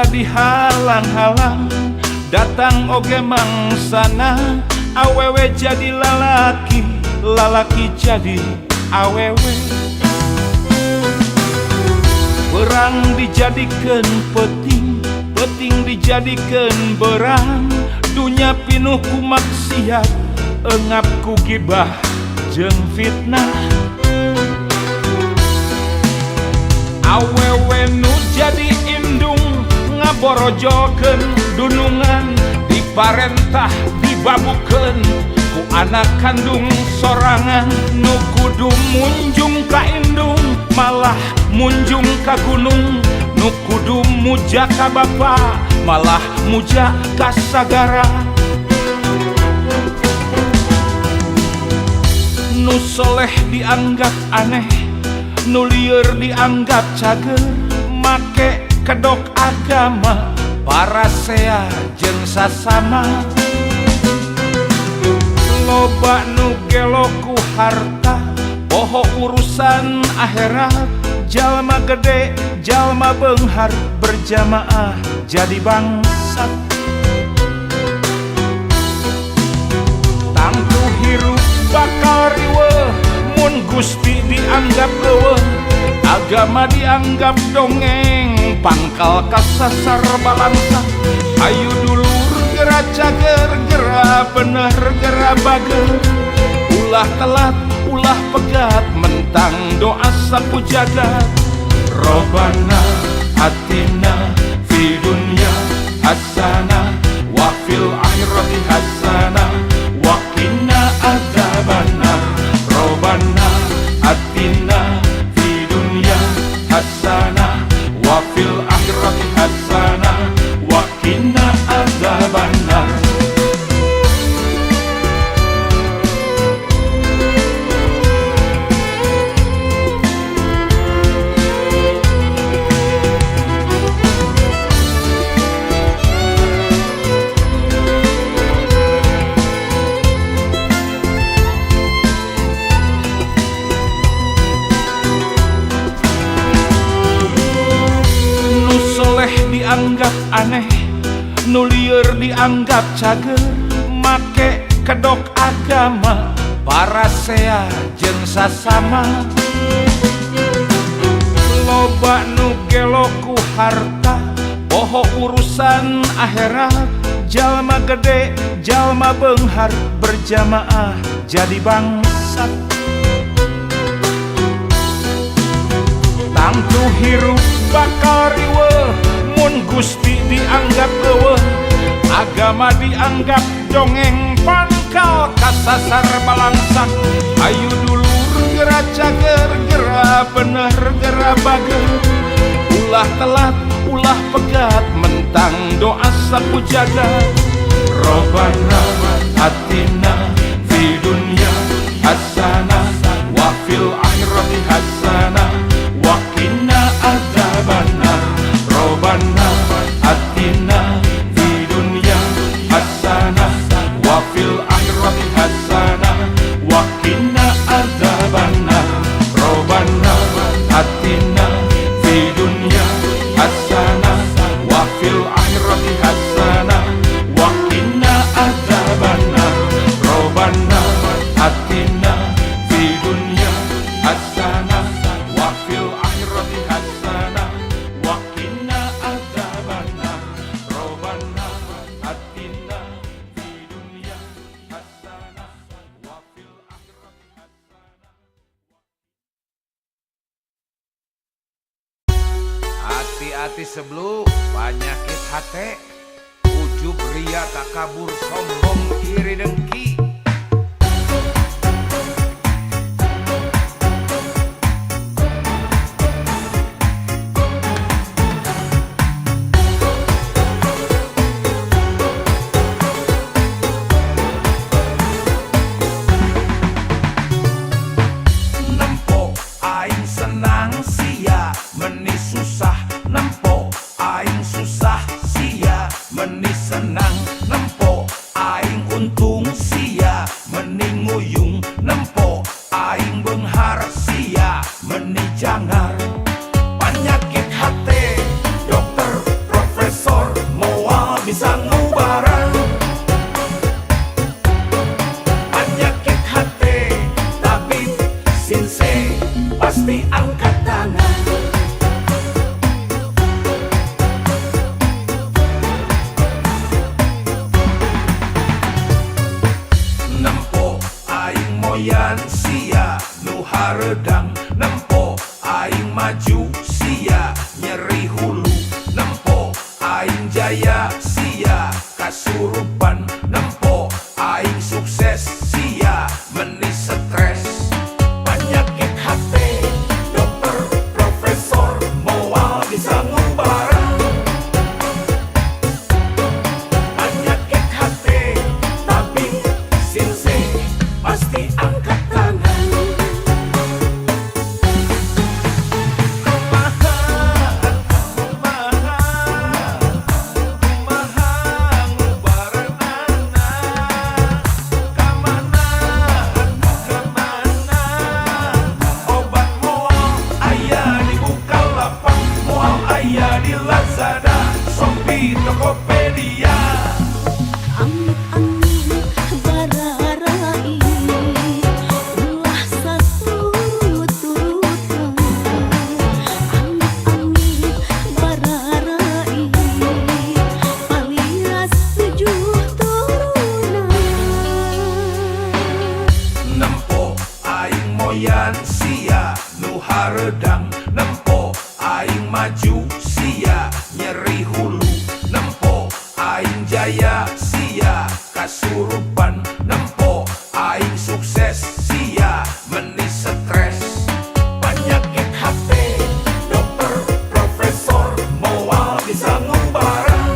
usa dihalang-halang, datang oge mangsana. Awewe jadi lalaki, lalaki jadi awewe. Berang dijadikan peting, peting dijadikan berang. Dunya pinuh ku maksiat, engap ku gibah jeung fitnah. Awewe nu jadi indung, ngaborojokeun dunungan. Diparentah dibabukeun ku anak kandung sorangan. Nu kudu munjung ka indung, malah munjung ka gunung. Nu kudu muja ka bapa, malah muja ka sagara. Nu soleh dianggap aneh, nu lieur dianggap cager. Make kedok agama, parasea jeung sasama. Loba nu gelo ku harta, poho urusan akhirat. Jalma gede, jalma beunghar, berjamaah jadi bangsat. Tangtu hirup bakal riweuh, mun Gusti dianggap eueuh. Agama dianggap dongeng, pangkal kasasar balangsa. Ayu dulur gera cager, gera bener gera bager. Ulah telat, ulah pegat, mentang doa sapu jagat. Robbana atina fi dunya hasanah wa fil akhirati hasanah wa qina adzabannar. Robbana atina fi dunya hasanah wa fil akhirati hasanah wa qina adzabannar. Dianggap aneh, nu lieur dianggap cager. Make kedok agama, parasea jeung sasama. Loba nu gelo ku harta, poho urusan akhirat. Jalma gede, jalma beunghar, berjamaah jadi bangsat. Tangtu hirup bakal riweuh, mun Gusti dianggap eueuh. Agama dianggap dongeng, pangkal kasasar balangsak. Ayu dulur gera cager, gera bener gera bager. Ulah telat, ulah pegat, mentang doa sapu jagat. Robbana atina fi dunya hasanah wa fil akhirati hasanah wa qina adzabannar. Robbana atina fi dunya hasanah wa fil akhirati hasanah wa qina adzabannar. Robbana atina fi dunya hasanah wa fil akhirati hasanah wa qina adzabannar. Robbana atina fi dunya hasanah wa fil akhirati hasanah wa qina adzabannar. Robbana atina fi dunya hasanah wa fil akhirati hasanah. Hati-hati sebelum penyakit hati, ujub ria takabur sombong iri dengki. Nempo aing senang sia, meni susah. Nempo aing susah sia, meni senang. Nempo aing moyan sia nu haredang nempo aing maju sia nyeri hulu nempo aing jaya sia kasurupan nempo aing sukses sia meni stres penyakit hati dokter profesor moal bisa ngubareng penyakit hati tabib sinse pasti angkat tangan aya di Lazada, Shopee, Tokopedia. Amit-amit bararai ulah satuturutan. Amit-amit bararai alias 7 turunan. Nempo aing moyan sia nu haredang nempo aing maju sia nyeri hulu nempo aing jaya sia kasurupan nempo aing sukses sia meni stres penyakit hati dokter profesor moal bisa ngubareng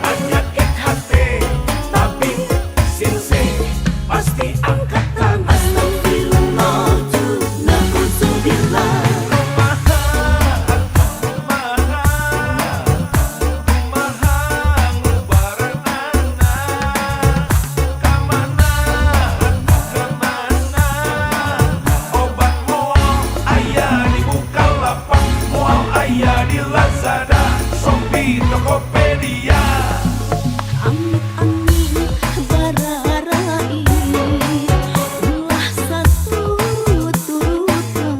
penyakit hati tabib sinse pasti angkat tangan. Astagfirullah na'udzubillah. Aya di Lazada, Shopee, Tokopedia. Amit-amit bararai ulah satuturutan.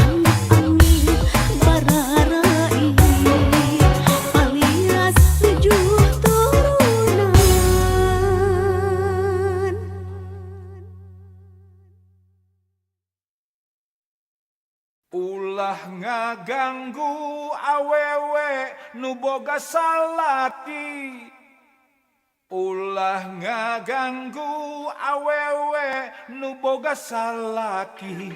Amit-amit bararai alias 7 turunan. Ulah ngaganggu awewe nu boga salaki. Ulah ngaganggu awewe nu boga salaki.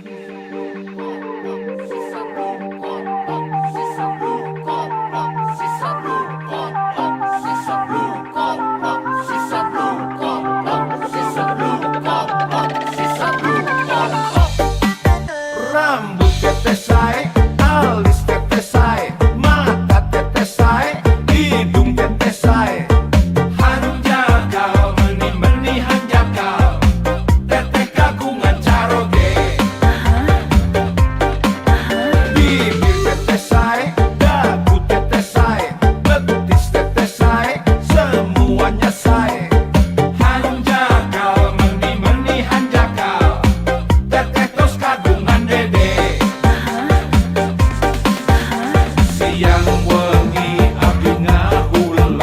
Rambut tetes sae, alis tetes sae, mata tetes sae, hidung tetes sae. Hanjakal meni hanjakal, teteh kagungan caroge. Bibir tetes sae, dagu tetes sae, betis tetes sae, semuanya sae. Hanjakal meni hanjakal, teteh tos kagungan dede. Siang wengi abdi ngahuleng,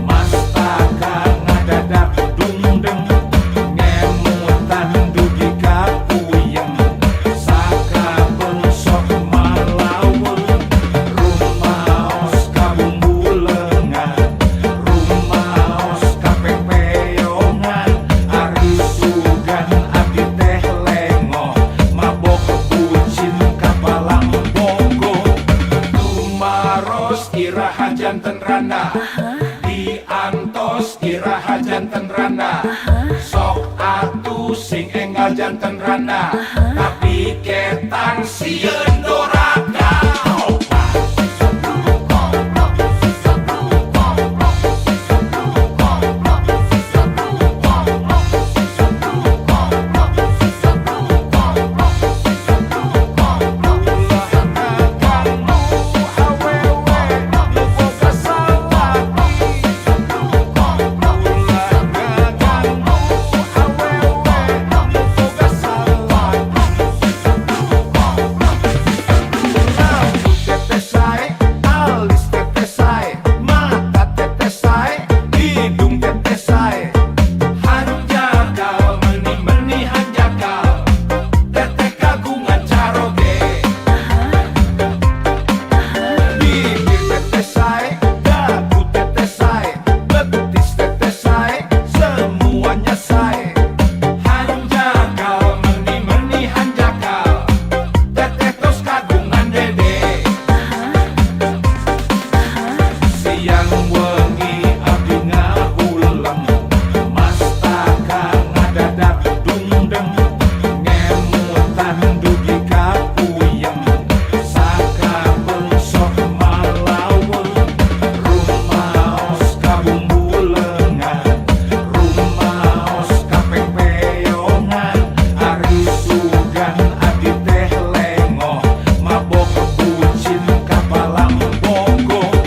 mastaka ngadadak dungdeng, ngemutan dugi ka puyeng, sakabeung sok malaweung, rumaos ka bumbuleungan, rumaos ka pepeyongan, ari sugan abdi teh lengo, mabok bucin ka palang bogo. Tumaros iraha janten randa, diantos iraha janten randa, sok atuh sing enggal janten randa, tapi ketang sieun doraka. Siang wengi abdi ngahuleng, mastaka ngadadak dungdeng, ngemutan dugi kapuyeng, sakabeung sok malaweung, rumaos kabumbuleungan, rumaos kapepeyongan, ari sugan abdi teh lengoh, mabok bucin kapalang bogong.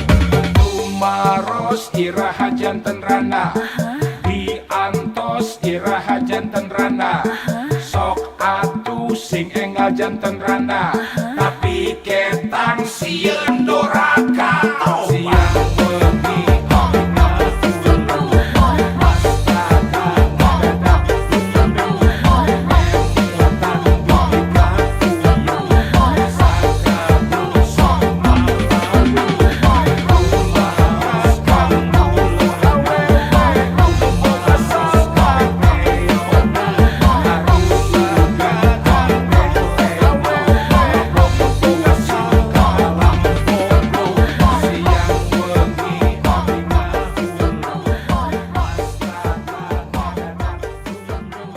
Tumaros iraha janten rana, diantos iraha janten rana, sok atuh sing enggal janten rana, tapi ketang sieun doraka. Siang wengi abdi ngahuleng, mastaka ngadadak dungdeng, ngemutan dugi kapuyeng, sakabeung sok malaweung, rumaos kabumbuleungan, rumaos kapepeyongan, ari sugan abdi teh lengoh, mabok bucin kapalang bogong. Siang wengi abdi ngahuleng, mastaka ngadadak dungdeng, ngemutan dugi kapuyeng.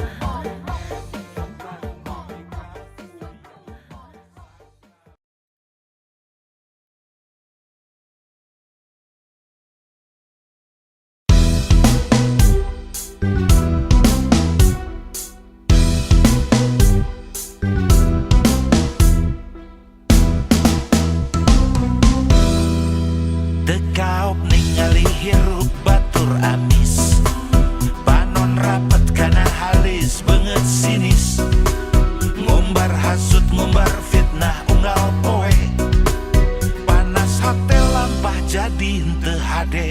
Dekaop ningali hirup batur amis, panon rapet kana halis beungeut sinis, ngumbar hasut ngumbar fitnah unggal poe, panas hate lampah jadi henteu hade,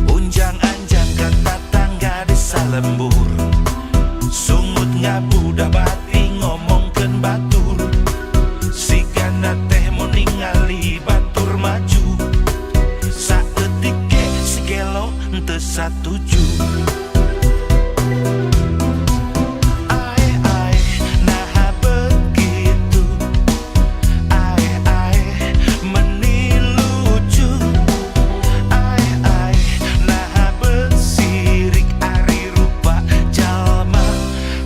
unjang-anjang ka tatangga di salembur, sungut ngabudah bati ngomongkeun batur, sigana teh mau ningali batur maju, saeutik ge sigelo henteu satuju. Ae naha begitu, ae meni lucu, ae naha besirik ari rupa jalma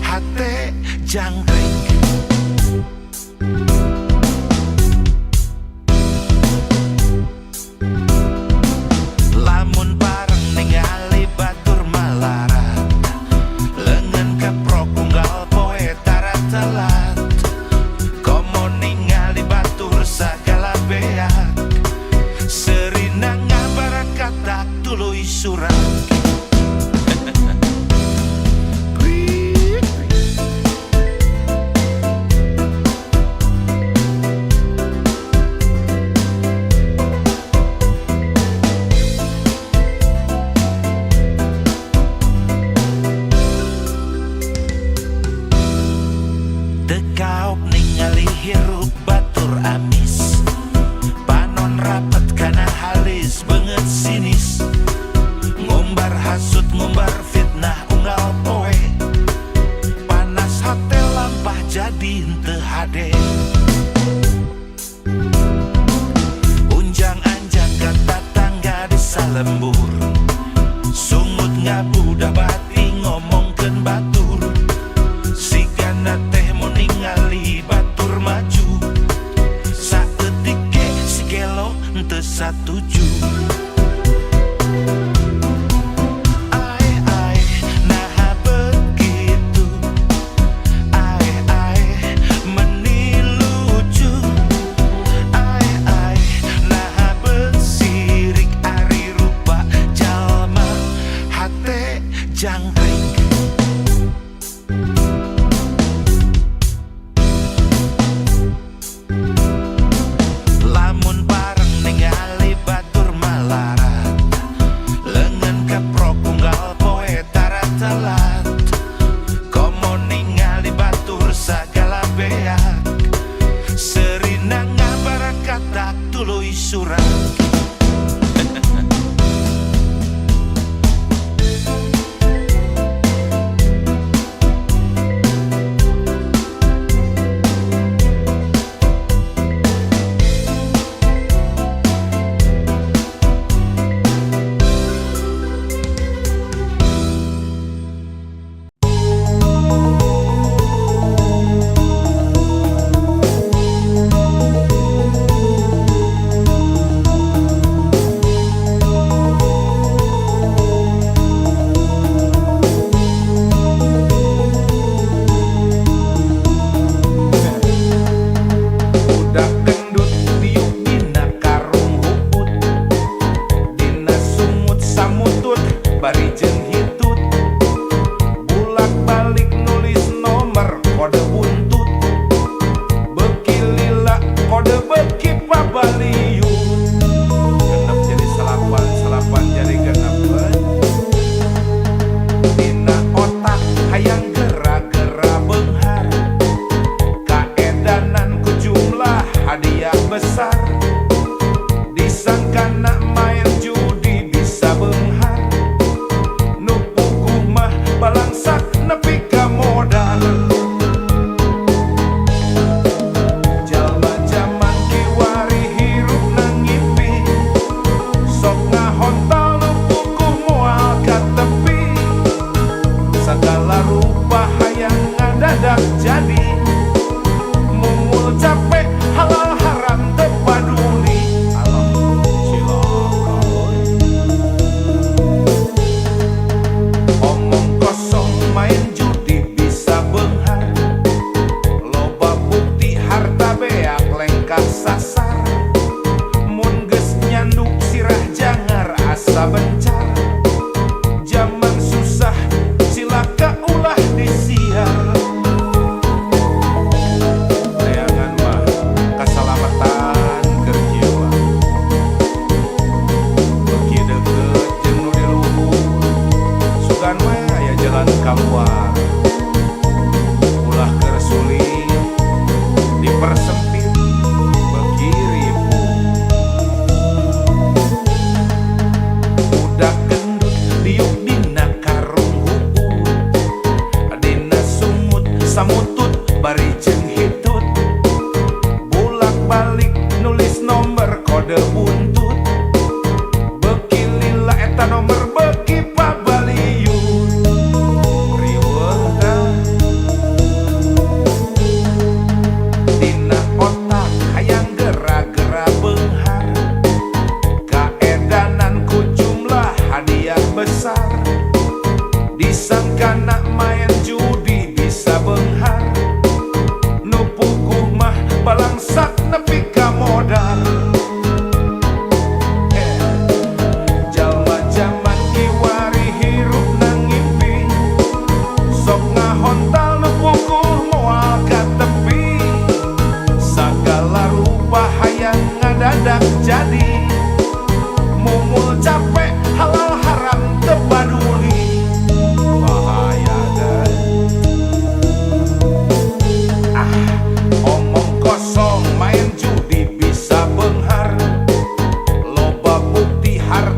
hate jangkrik. Lamun bareng ningali batur malarat, leungeun keprok unggal poe tara telat, komo ningali batur sagala beak, serina ngabarakatak tuluy surat. Dekaop ningali hirup batur amis, panon rapet kana halis beungeut sinis, ngumbar hasut ngumbar fitnah unggal poe, panas hate lampah jadi henteu hade, unjang-anjang ka tatangga di salembur, sungut ngabudah bati ngomongkeun batur, sigana teh mau ningali batur maju, saeutik ge sigelo henteu satuju. Ae naha begitu, ae meni lucu, ae naha besirik ari rupa jalma hate jangkrik. Lamun bareng ningali batur malarat,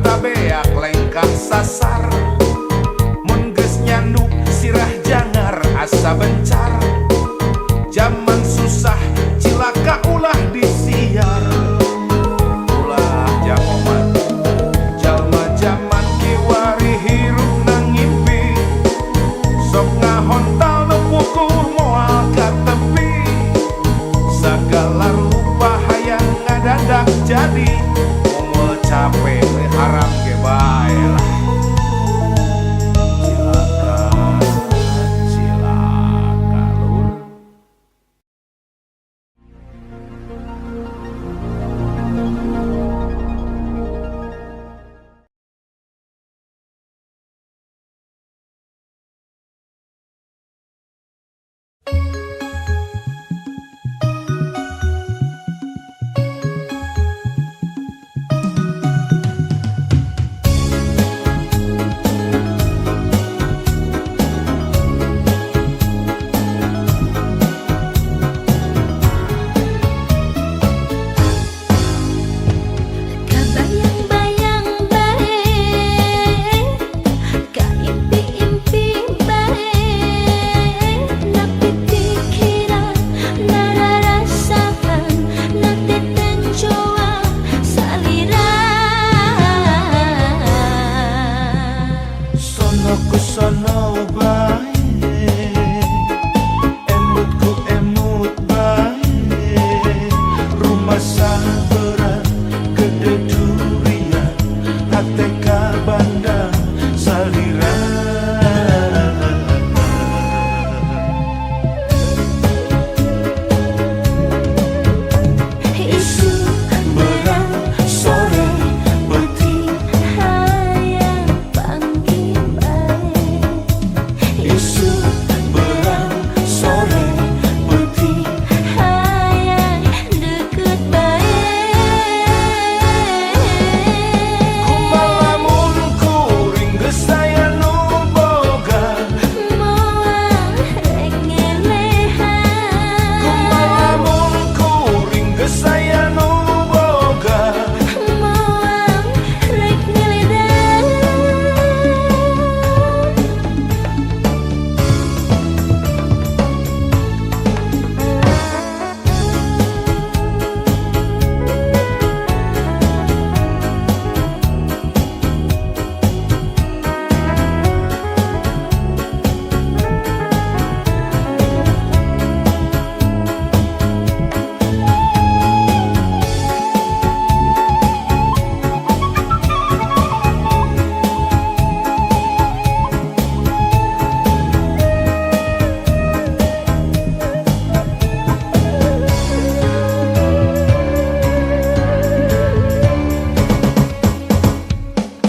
mata beak lengkap sasar, mun geus nyanduk sirah jangar asa bencar. Zaman susah cilaka ulah disiar, ulah jamoman jalma zaman kiwari hirup nang ngimpi, sok ngahontal nu pukul moal ka tepi. Segala rupa hayang ngadadak jadi, umul capek we haram ge bae lah. Cilaka lur. Kabayang-bayang bae, kaimpi-impi bae, napi pikiran nararasakan, natiten joa salira. Sono ku sono bae, emut ku emut bae, rumah saberan gede durian, hate ka bandang salira. Isu berang Sore beti hayang panggil bae, isu berang sore beti hayang deket bae. kumalamun kuring geus aya nu boga, Moal rek ngelehan, kumalamun kuring geus aya nu boga. moal rek ngeledan.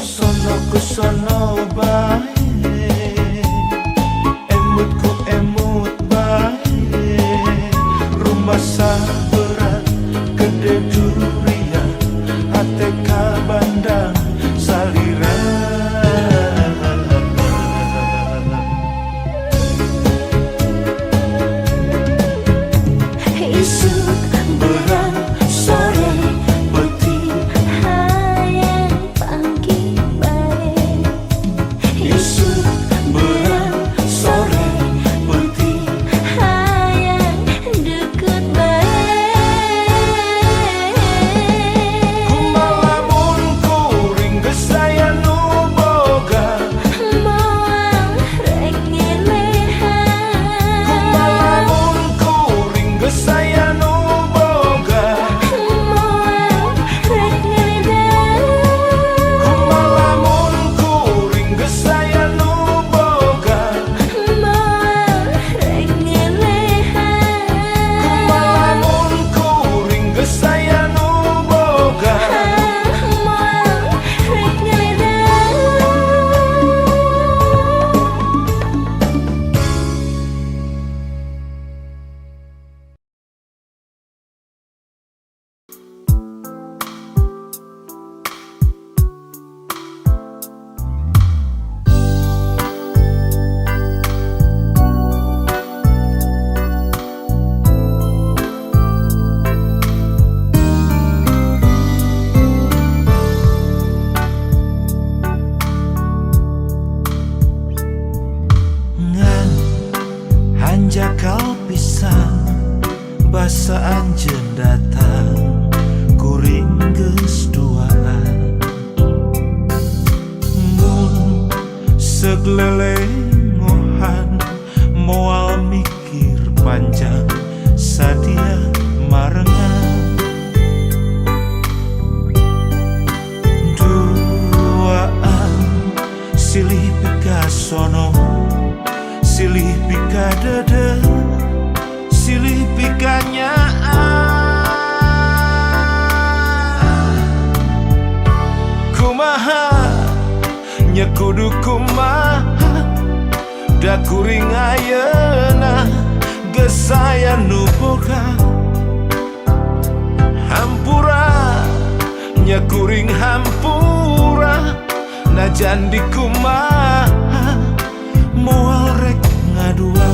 Sono ku sono bae, emut ku emut bae, rumah saberan gede durian, hate ka bandang salira. Isuk berang Sore beti hayang panggil bae, isu berang sore beti hayang deket bae. kumalamun Seglelengohan moal mikir panjang sadia marengan duaan silih pikasono silih pikadede silih pikanyaan kumaha nya kudu kumaha da kuring ayeuna geus aya nu boga hampura nya kuring hampura najan di kumaha moal rek ngadua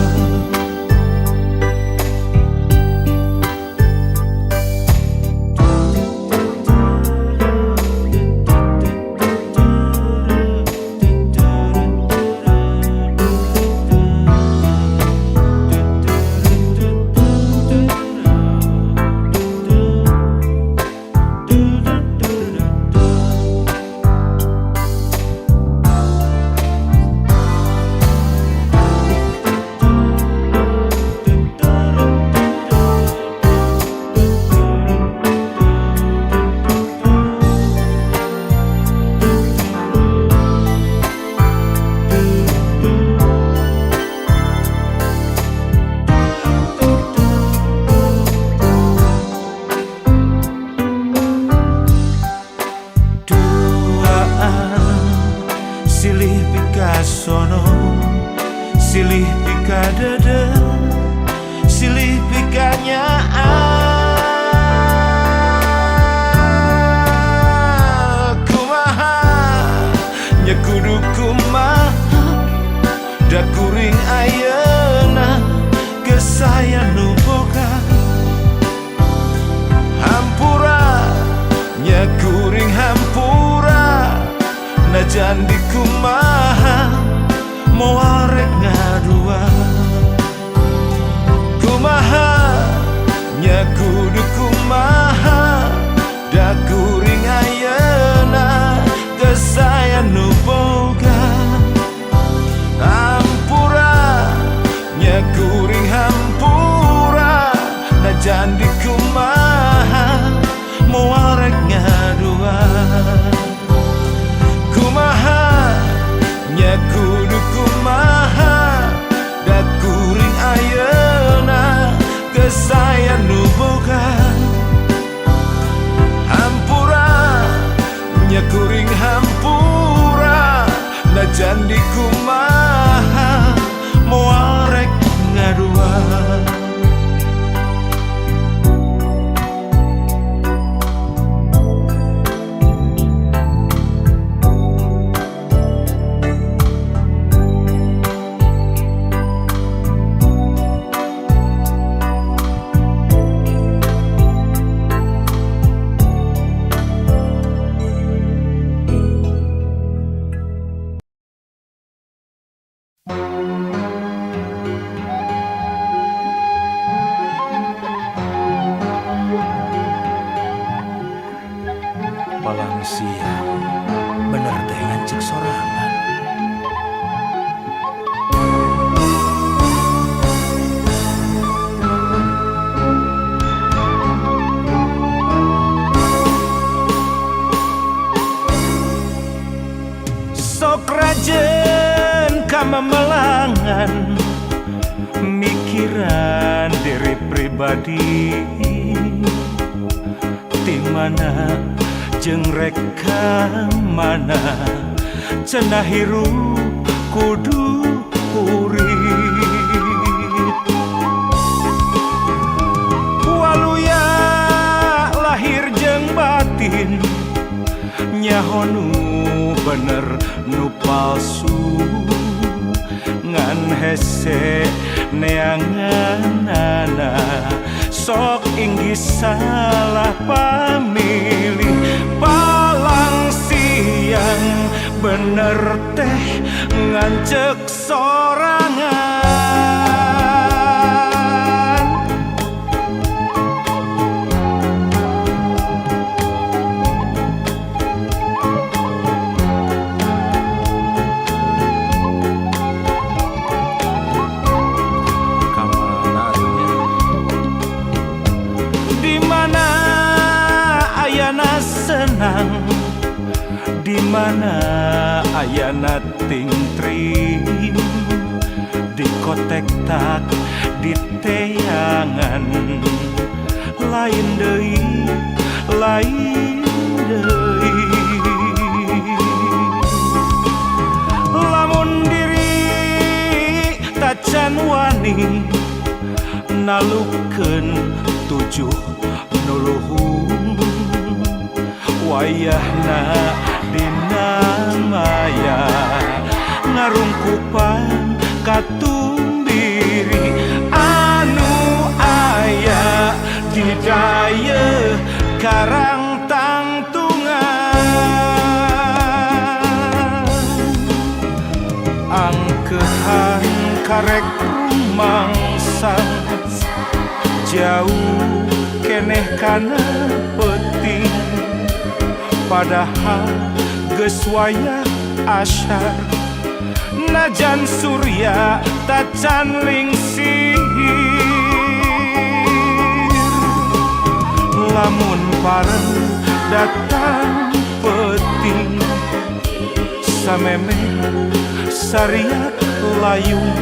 silih pikasono silih pikadede silih pikanyaan kumaha nya kudu kumaha da kuring ayeuna geus aya nu boga hampura nya kuring hampura najan di kumaha moal rek ngadua kumaha nya kudu kumaha da kuring ayeuna geus aya nu boga hampura nya kuring hampura najan di kumaha moal rek ngadua kumaha nya kudu kumaha da kuring ayeuna geus aya nu boga hampura nya kuring hampura najan di kumaha moal rek ngadua palang siang bener teh ngancek sorangan sok rajen kamamelangan mikiran diri pribadi di mana jeung reka mana cenah hirup kudu urip waluya lahir jeung batin nyaho nu bener nu palsu ngan hese neanganana sok inggih salah pamilih palang siang bener teh ngancek sorangan sarang di mana ayana tingtrim di kotek tak di teangan lain deui lamun diri tacan wani nalukeun tujuh nuluhung wayahna dina maya ngarungkupan katumbiri anu aya di daya karang tangtungan angkehan karek rumangsang jauh keneh kana penting padahal geus wayah asyar najan surya tacan lingsir lamun pareng datang peting sameme sariak layung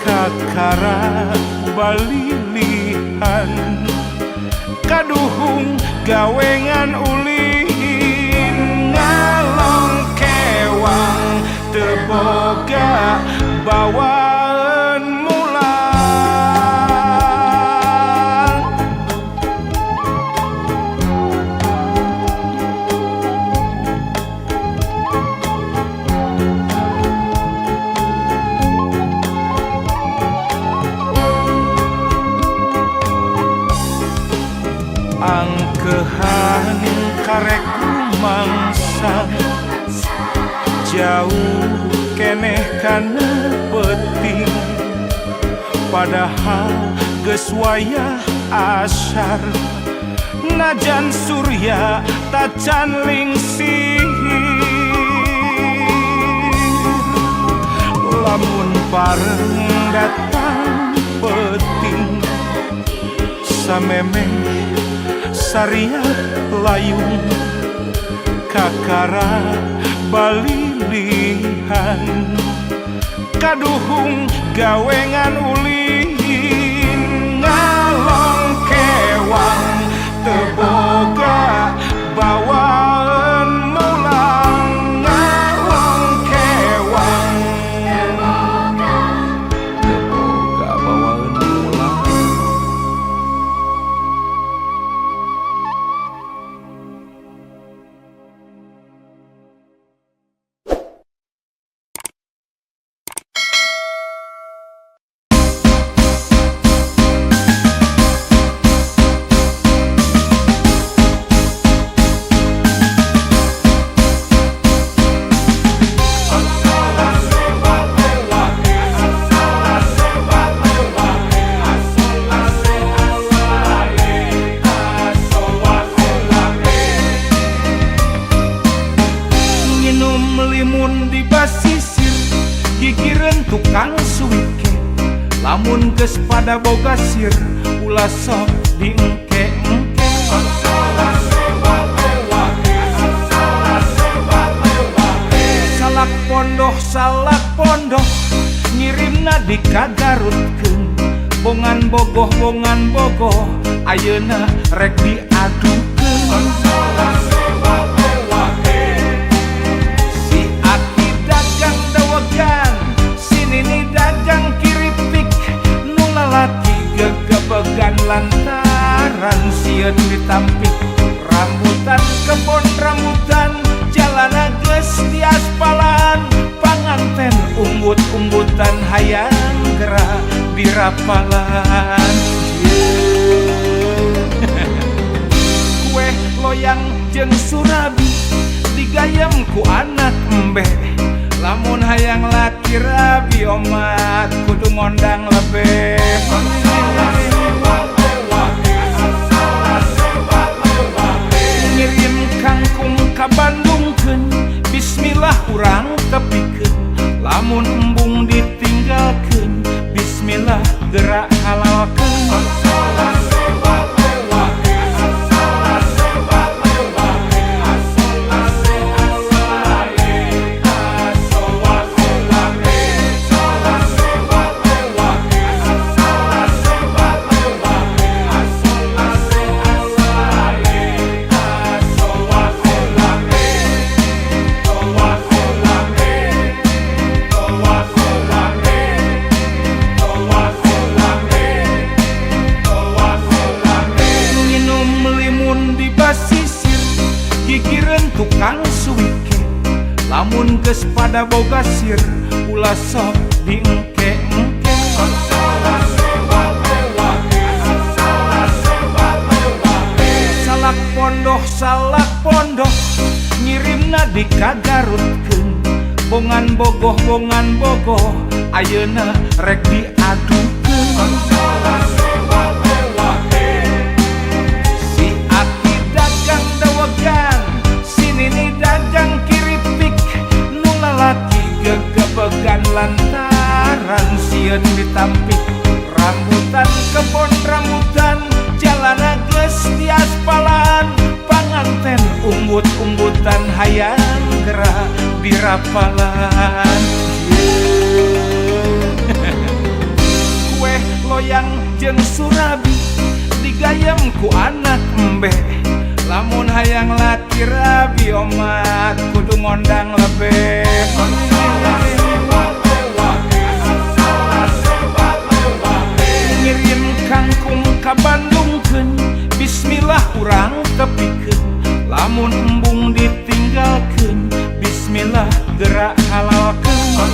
kakara balilihan kaduhung gawengan ulin ngalong kewang teboga bawaan mulang angkehan karek rumangsang jauh keneh kana penting padahal geus wayah asyar najan surya tacan lingsir lamun pareng datang peting sameme sariak layung kakara balilihan kaduhung gawengan ulin ngalong kewang teboga bawaan mulang ngalong kewang teboga bawaan mulang tukang suike lamun geus pada boga sir ulah sok diengke-engke salak pondoh ngirimna dikagarutkeun bongan bogoh ayeuna rek diadukeun si ati dagang dawegan ini dagang kiripik nu lalaki gegebegan lantaran sieun ditampik rambutan kebon rambutan jalana geus di aspalan panganten umbut-umbutan hayang gerak di rapalan kue loyang jeung surabi digayem ku anak embe lamun hayang laki rabi omat kudu ngondang lebe ngirim kangkung ka Bandungkeun bismillah urang tepikeun lamun embung ditinggalkeun bismillah gerak halalkeun mikirin tukang suike lamun geus pada boga sir ulah sok diengke-engke salak pondoh ngirimna dikagarutkeun bongan bogoh ayeuna rek diadukeun si Aki dagang dawagan si Nini dagang kiripik nu lalaki gegebegan lantaran sieun ditampik rambutan kebon rambutan jalana geus di aspalan panganten umbut-umbutan hayang gerak di rapalan kue loyang jeung surabi digayem ku anak embe lamun hayang laki rabi omat kudu ngondang lebe ngirim kangkung ka Bandungkeun bismillah urang tepikeun lamun embung ditinggalkeun bismillah gerak halalkeun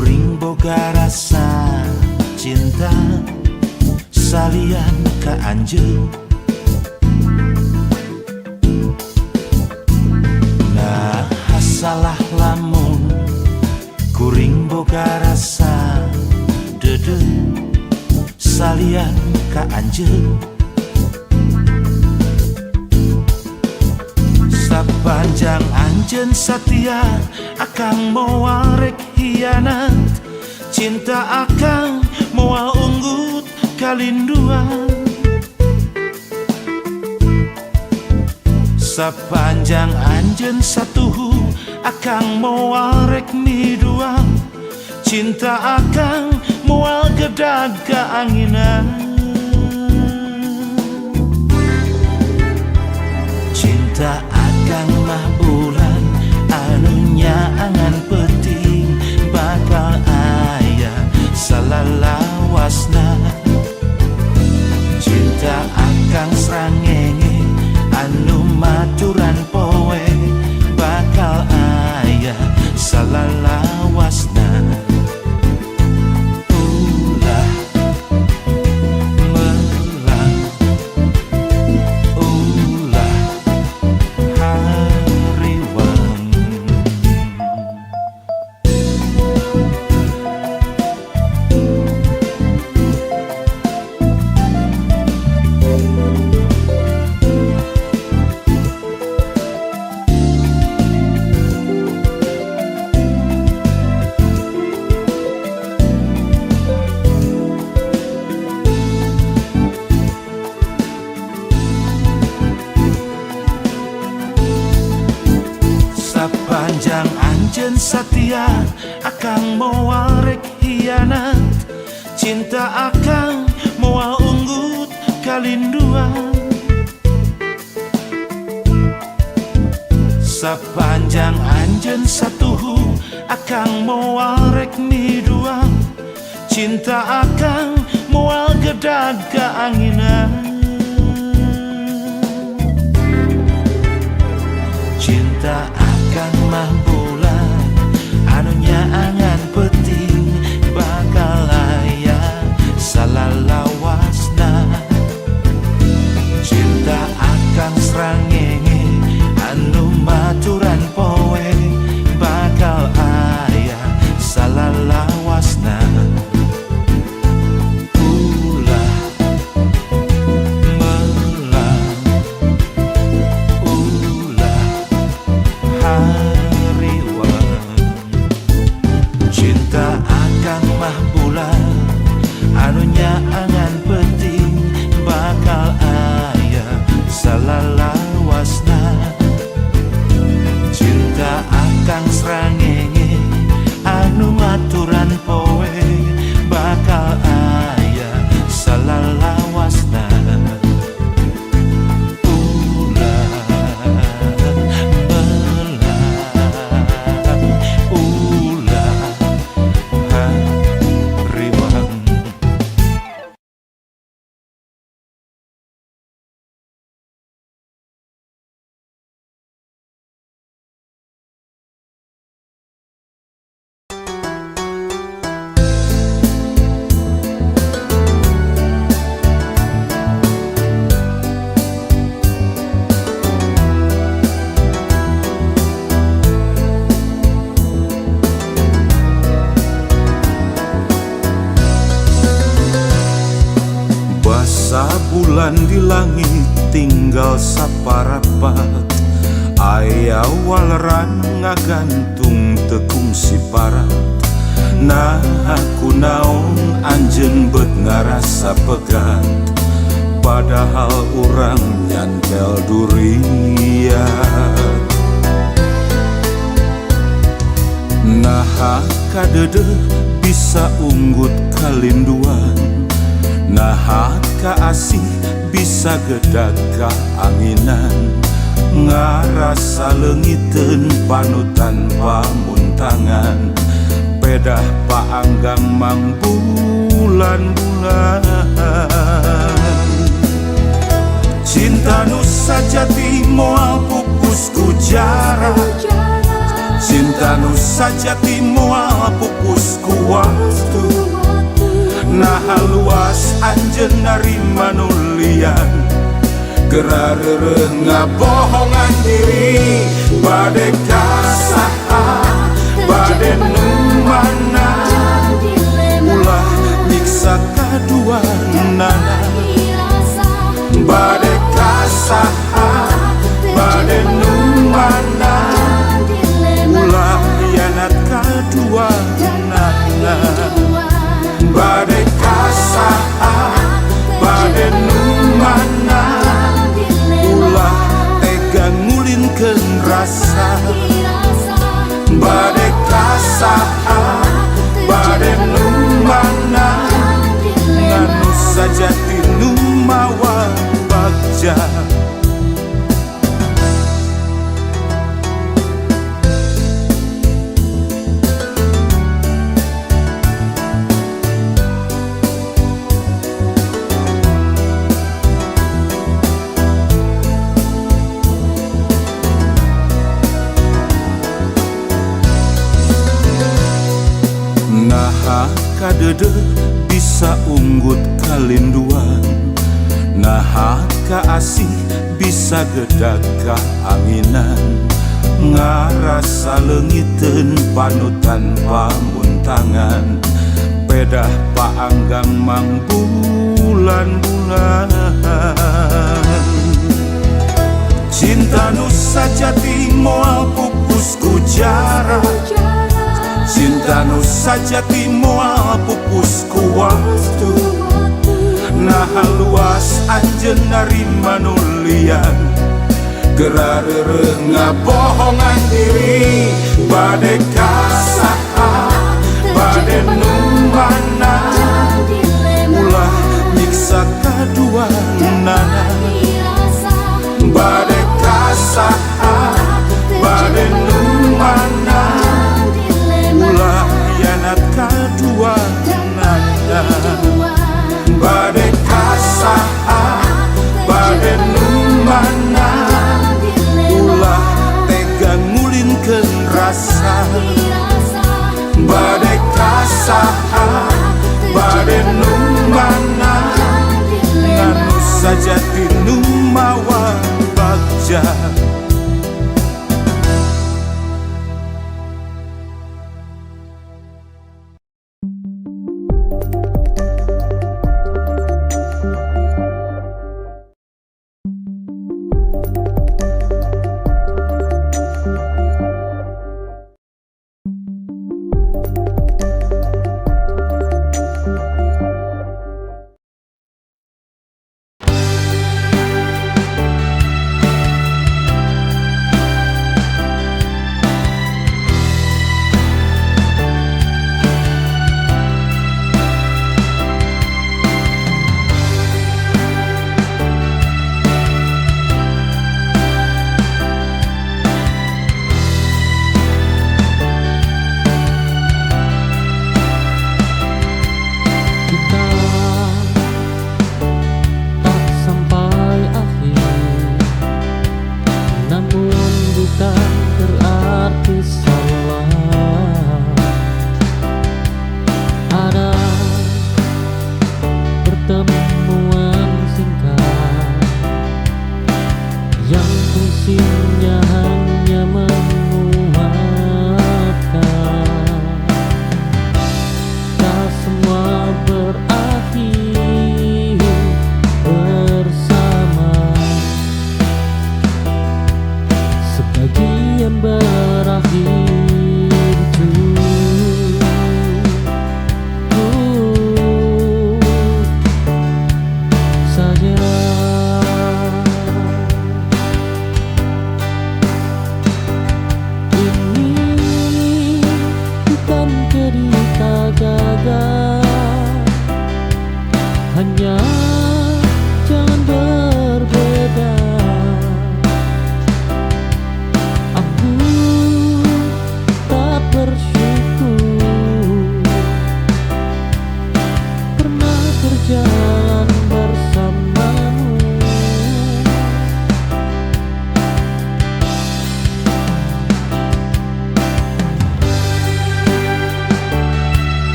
kuring boga rasa cinta salian ka anjeun. Nah salah lamun kuring boga rasa dede salian ka anjeun. Sapanjang anjeun satia akang moal rek hianat, cinta akang moal unggut kalinduan. Sapanjang anjeun satuhu akang moal rek miduan, cinta akang moal gedag ka anginan. Cinta akang mah bulan anu nyaangan penting bakal aya salalawasna. Cinta akang srangenge anu maturan poe bakal aya salalawasna. Ulah melang ulah hariwang. Sapanjang anjeun satia akang moal rek hianat, cinta akang moal unggut kalinduan. Sapanjang anjeun satuhu akang moal rek miduan, cinta akang moal gedag ka anginan. Cinta akang mah bulan anu nyaangan penting bakal aya salalawasna. Cinta akang srangenge anu maturan poe bakal aya salalawasna. Ulah melang ulah hariwang. Cinta akang mah bulan anu nyaangan penting bakal aya salalawasna. Cinta akang srangenge anu maturan poe bakal aya salalawasna. Bulan di langit tinggal saparapat, aya waleran ngagantung tekung si parat. Nah aku naon anjeun beut ngarasa pegat, padahal urang nyantel durian. Nah kadede bisa unggut kalinduan, nah kaasih bisa gedag ka anginan. Ngarasa leungiteun panutan pamuntangan, pedah paanggang mang bulan-bulan. Cinta nu sajati moal pupus ku jarak, Cinta nu sajati moal pupus ku waktu, nah luas anjeun narima nulian, gerareureung ngabohongan diri, bade kasaha bade nu mana, ulah nyiksa kaduanana, bade kasaha bade nu mana, ulah hianat kaduanana, bade kasaha bade nu mana, ulah tega ngulintkeun rasa, bade kasaha bade nu mana, nganu sajati nu mawa bagja. Naha kadede bisa unggut kalinduan, naha kaasih bisa gedag kaanginan, ngarasa leungiteun panutan pamuntangan, pedah paanggang mang bulan-bulan. Cinta nu sajati moal pupus ku jarak, cinta nu sajati moal pupus ku waktu, nah luas anjeun narima nulian, gerareureung ngabohongan diri, bade kasaha bade nu mana, ulah nyiksa kaduanana, bade kasaha bade nu mana, ulah hianat kaduanana, bade kasaha bade nu mana, ulah tega ngulintkeun rasa, bade kasaha bade nu mana, nganu sajati nu mawa bagja.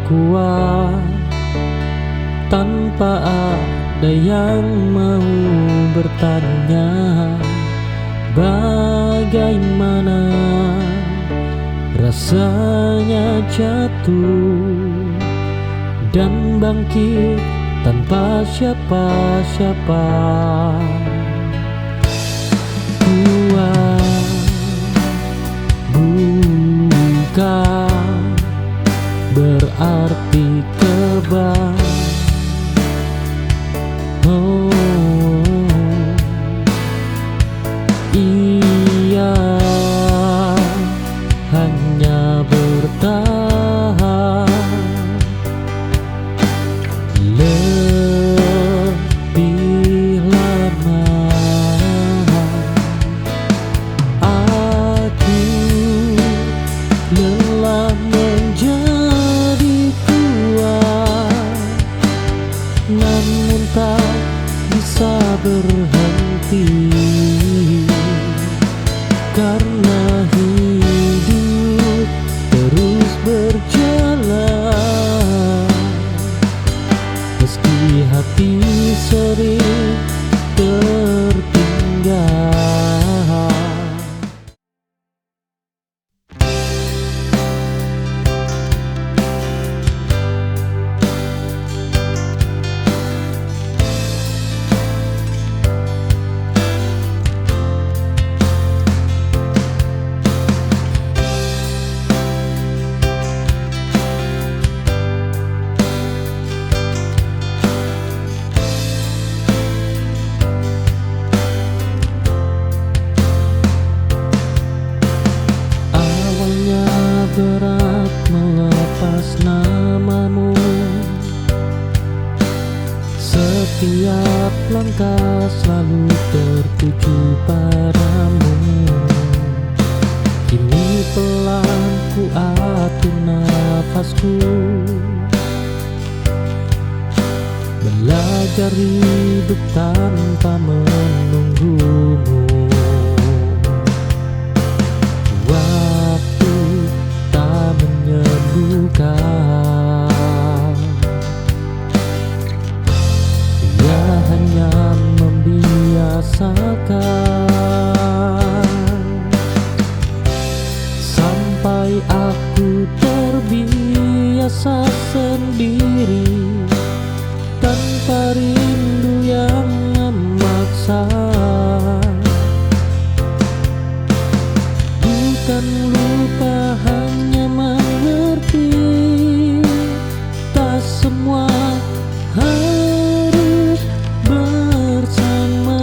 kuat tanpa ada yang mau bertanya bagaimana rasanya jatuh dan bangkit tanpa siapa-siapa. Kuat bukan berarti kebal. Oh, ia hanya bertahan lebih lama. Aku lelah menjadi kuat, namun tak bisa berhenti karena hidup terus berjalan meski hati sering tertinggal. Berat melepas namamu, setiap langkah selalu tertuju padamu. Kini pelan ku atur nafasku, belajar hidup tanpa menunggumu. Ia hanya membiasakan sampai aku terbiasa sendiri tanpa rindu yang memaksa. Bukan lupa, hanya mengerti tak semua harus bersama.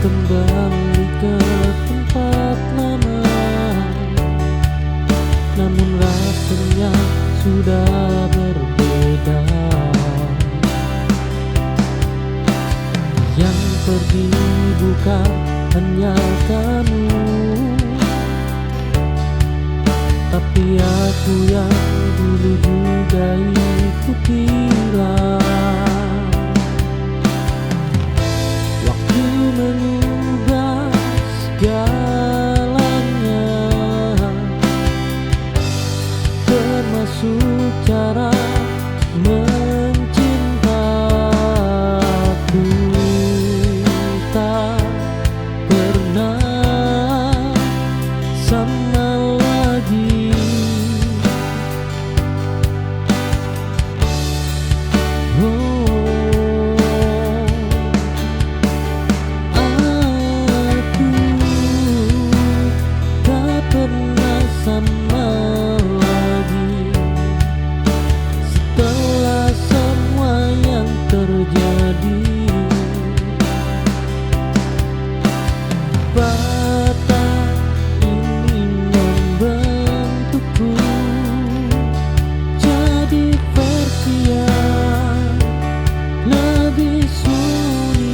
Kembali ke tempat lama, namun rasanya sudah berbeda. Yang pergi bukan hanya kamu, tapi aku yang dulu juga ikut hilang. Mengubah segalanya, termasuk cara mencintaku. Tak pernah sama lagi. Oh, bersama lagi. Setelah semua yang terjadi, patah ini membentukku jadi versi yang lebih sunyi.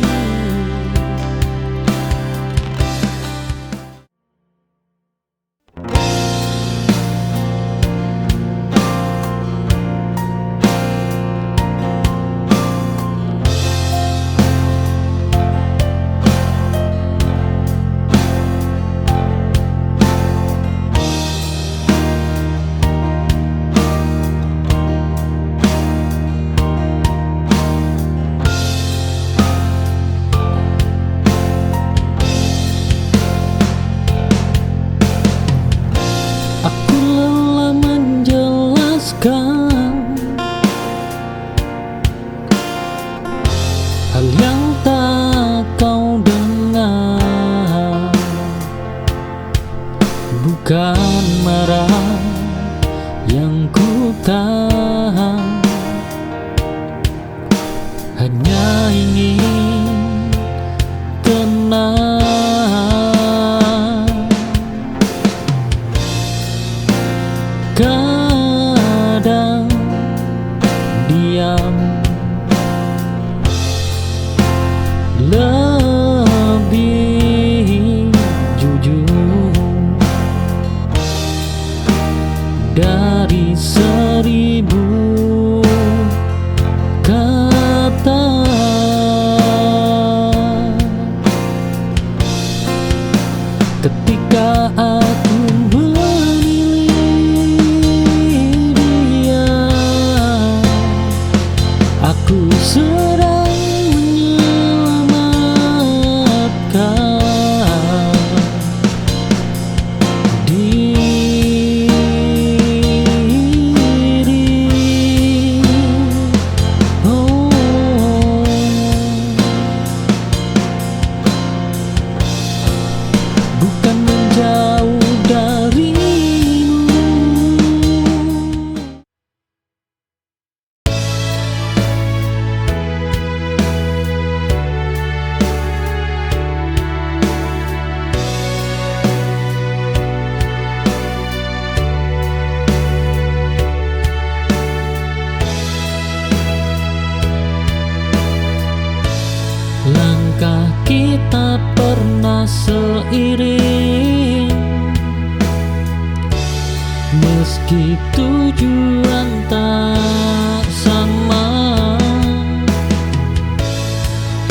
Aku lelah menjelaskan hal yang tak kau dengar. Bukan marah yang ku tahan, hanya ingin tenang. Kadang diam lebih jujur dari 1000 kata. Ketika aku memilih dia, aku sedang menyelamatkan diri. Oh, bukan menjauh darimu. Langkah kita pernah seiring, meski tujuan tak sama.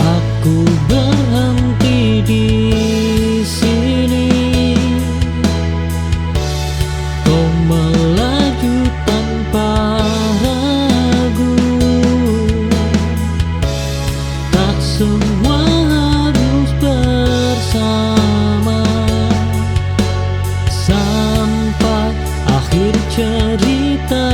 Aku berhenti di sini, kau melaju tanpa ragu. Tak semua harus bersama sampai akhir cerita.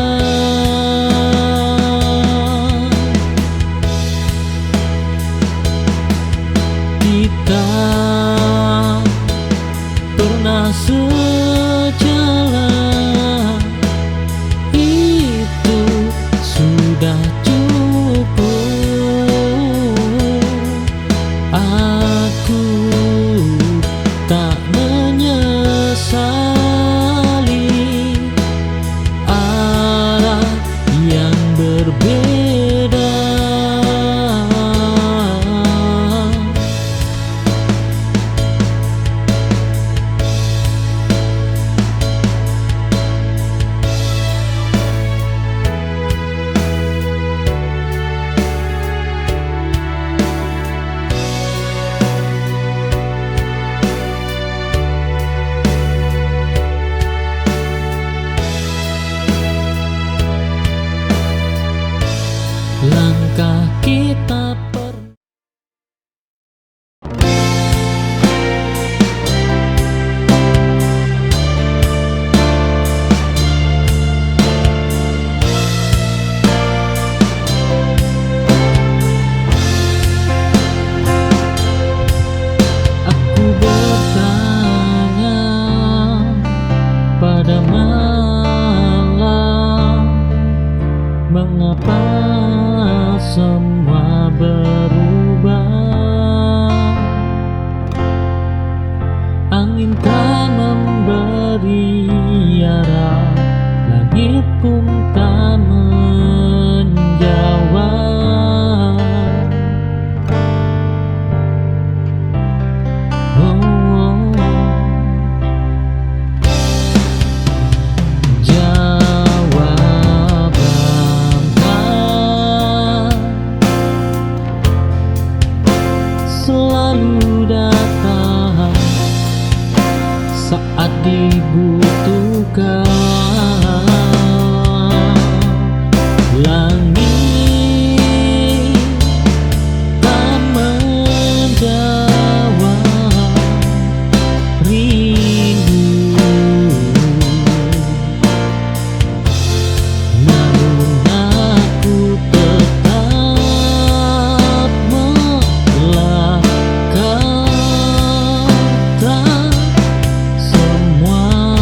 mengalah, mengapa semua berubah. Angin tak memberi arah, langit pun tak menjawab. Jawaban selalu datang saat dibutuhkan. Langit tak menjawab rindu, namun aku tetap melangkah. Semua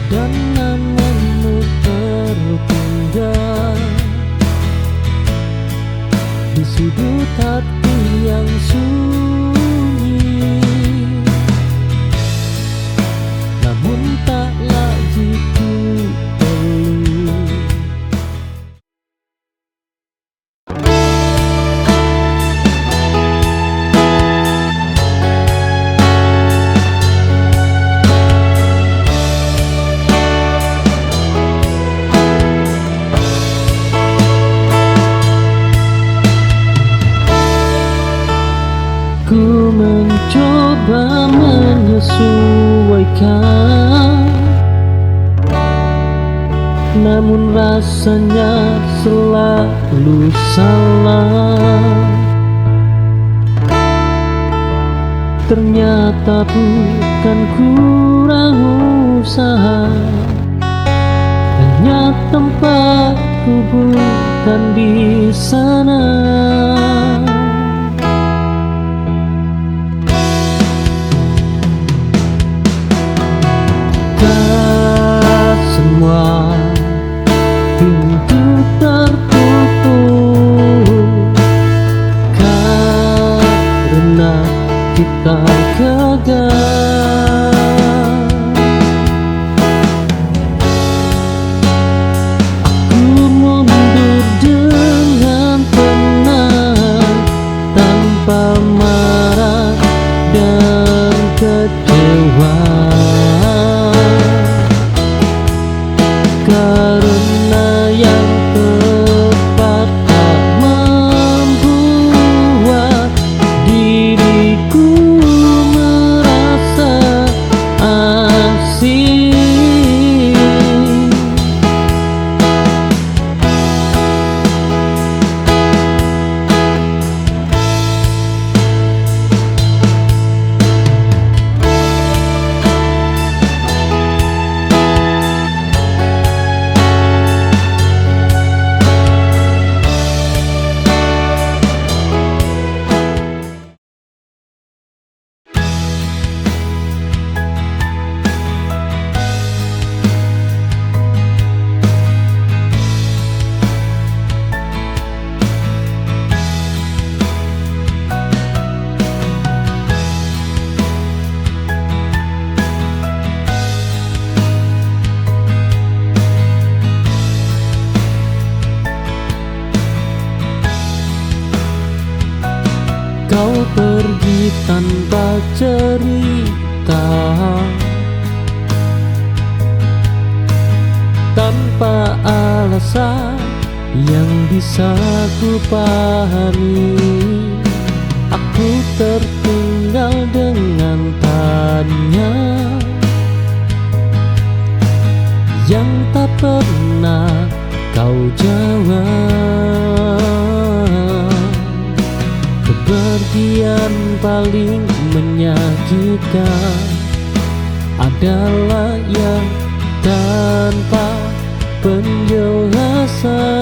dan namamu tertinggal di sudut hati yang sunyi, namun tak lagi ku perlu. Ku mencoba menyesuaikan, namun rasanya selalu salah. Ternyata bukan kurang usaha, hanya tempatku bukan di sana. Semua pintu tertutup karena kita gagal. Aku mundur dengan tenang, tanpa marah dan kecewa, karena yang tepat tak membuat diriku merasa asing. Kau pergi tanpa cerita, tanpa alasan yang bisa ku pahami. Aku tertinggal dengan tanya yang tak pernah kau jawab. Kepergian paling menyakitkan adalah yang tanpa penjelasan.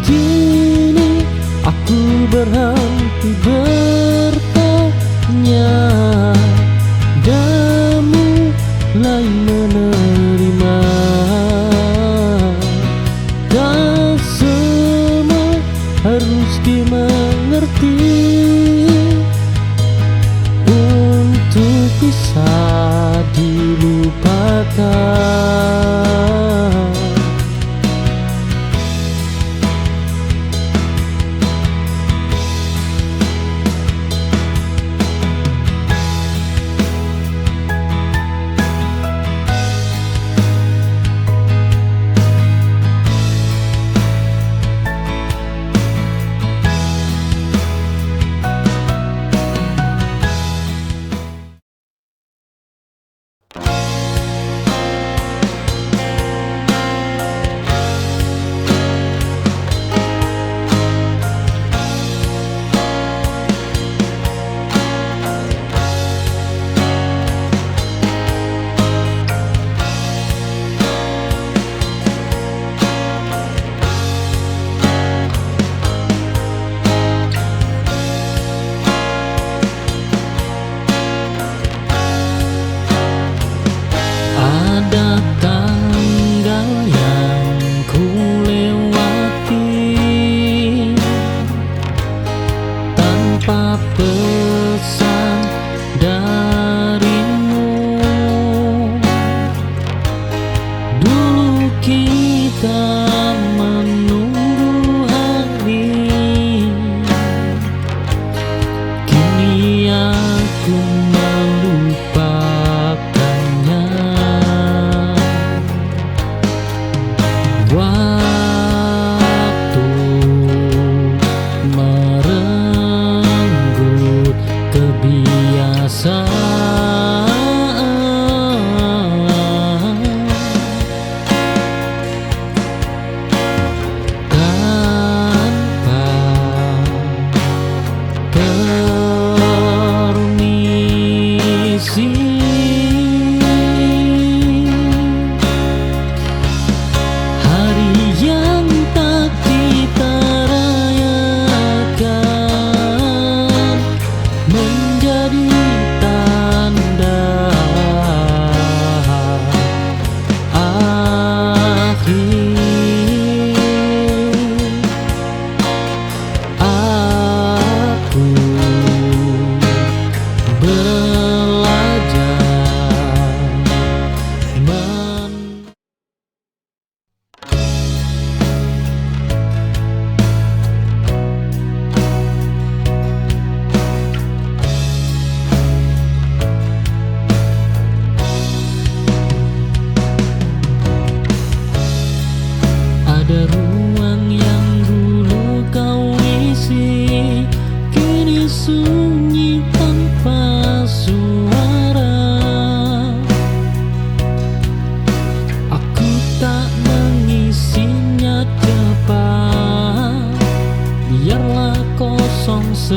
Kini aku berhenti bertanya dan mulai menerima, dan semua harus dimengerti untuk bisa dilupakan. pesan darimu. Dulu kita menunggu hari, kini aku melupakannya. Waktu merenggut kebiasaan, tanpa permisi. Hari yang tak kita rayakan menjadi tanda akhir. Aku belajar ada ruang yang dulu kau isi, kini sunyi tanpa suara. Aku tak mengisinya cepat, biarlah kosong sebentar.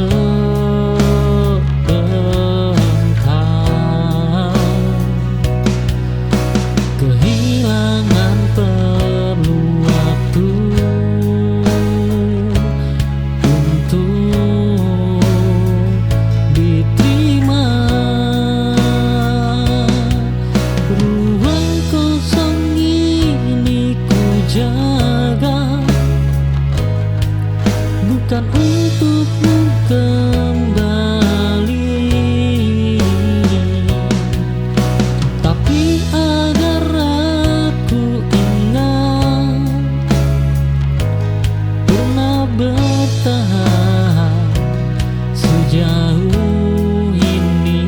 Kehilangan perlu waktu untuk diterima. Ruang kosong ini ku jaga, bukan untukmu kembali, tapi agar aku ingat pernah bertahan sejauh ini.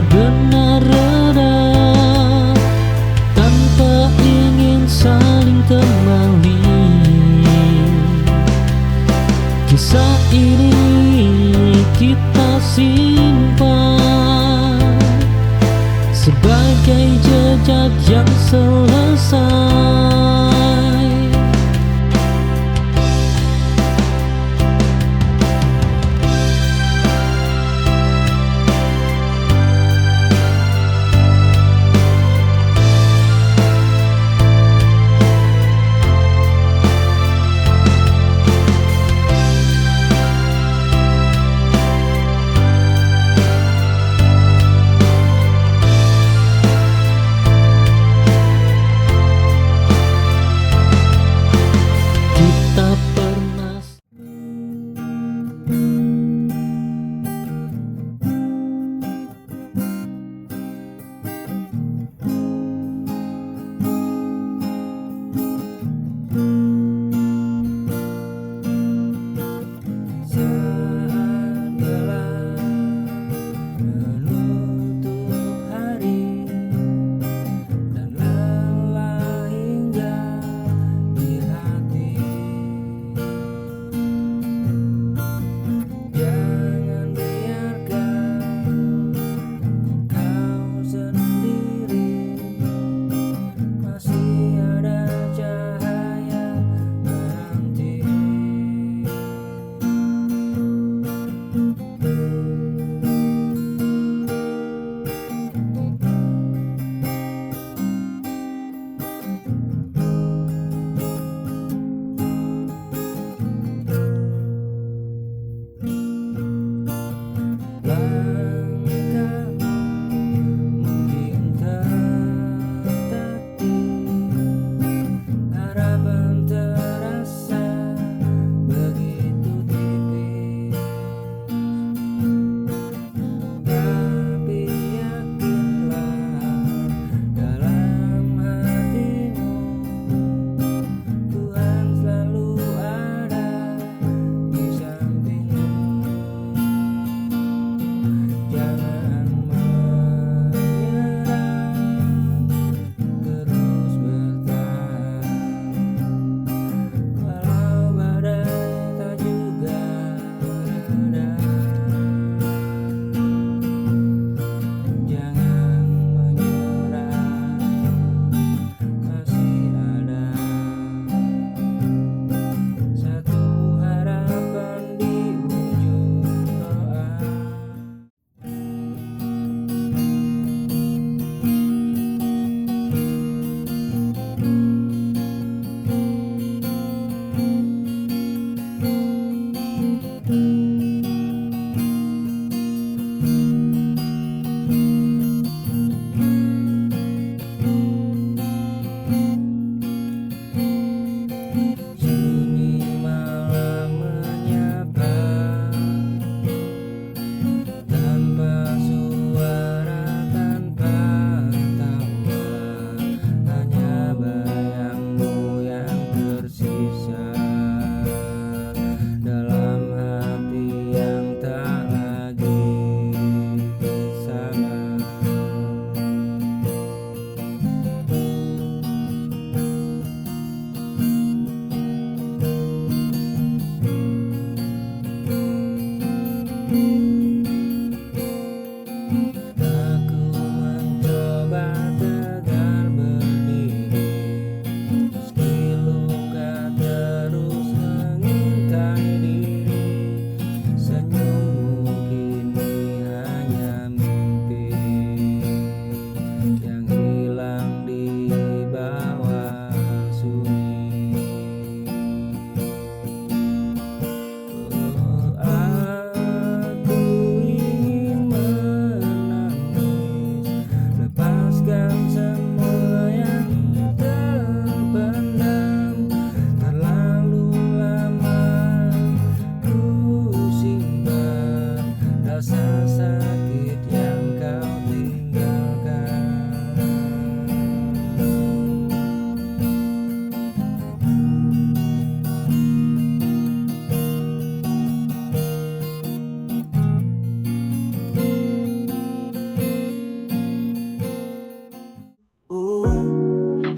benar reda tanpa ingin saling kembali. Kisah ini kita simpan sebagai jejak yang selesai.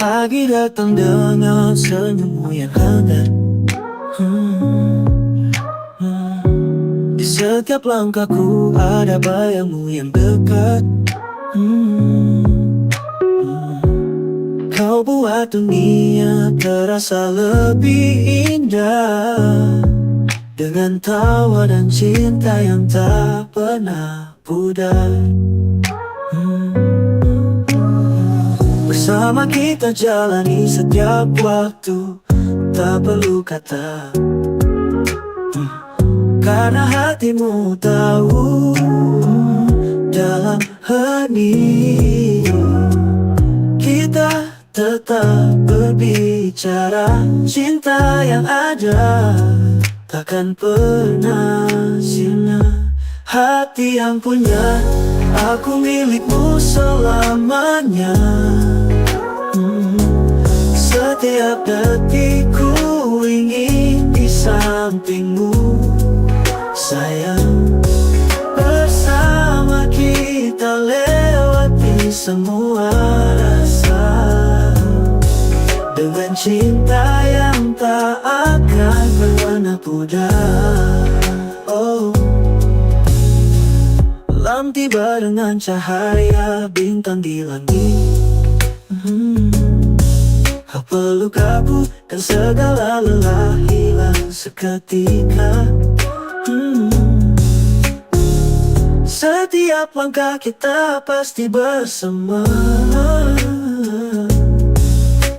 Pagi datang dengan senyummu yang hangat. Di setiap langkahku ada bayangmu yang dekat. Kau buat dunia terasa lebih indah, dengan tawa dan cinta yang tak pernah pudar. Bersama kita jalani setiap waktu, tak perlu kata, karena hatimu tahu dalam hening kita tetap berbicara. Cinta yang ada takkan pernah sirna. Hati yang punya aku milikmu selamanya. Setiap detikku ingin di sampingmu, sayang. Bersama kita lewati semua rasa, dengan cinta yang tak akan pernah pudar. Oh, malam tiba dengan cahaya bintang di langit. Kau peluk aku dan segala lelah hilang seketika. Setiap langkah kita pasti bersama.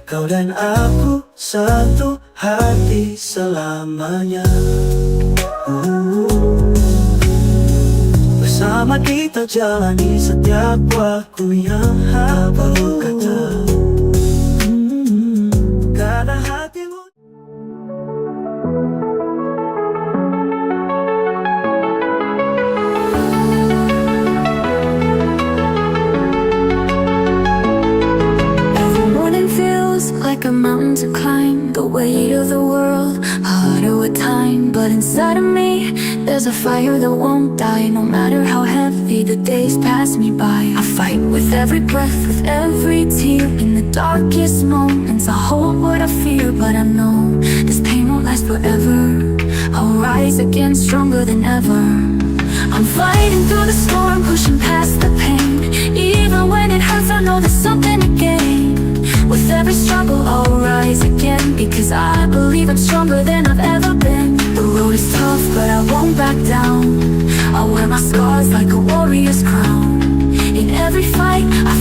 Kau dan aku satu hati selamanya. Bersama kita jalani setiap waktu yang tak perlu kata, karena hatimu. Every morning feels like a mountain to climb, the weight of the world harder with time. But inside of me there's a fire that won't die. No matter how heavy the days pass me by, I fight with every breath, with every tear. In the darkest moments I hold what I fear, but I know this pain won't last forever. I'll rise again stronger than ever. I'm fighting through the storm, pushing past the pain. Even when it hurts, I know there's something to gain. With every struggle I'll rise again, because I believe I'm stronger than I've ever been. The road is tough, but I won't back down. I'll wear my scars like a warrior's crown. In every fight I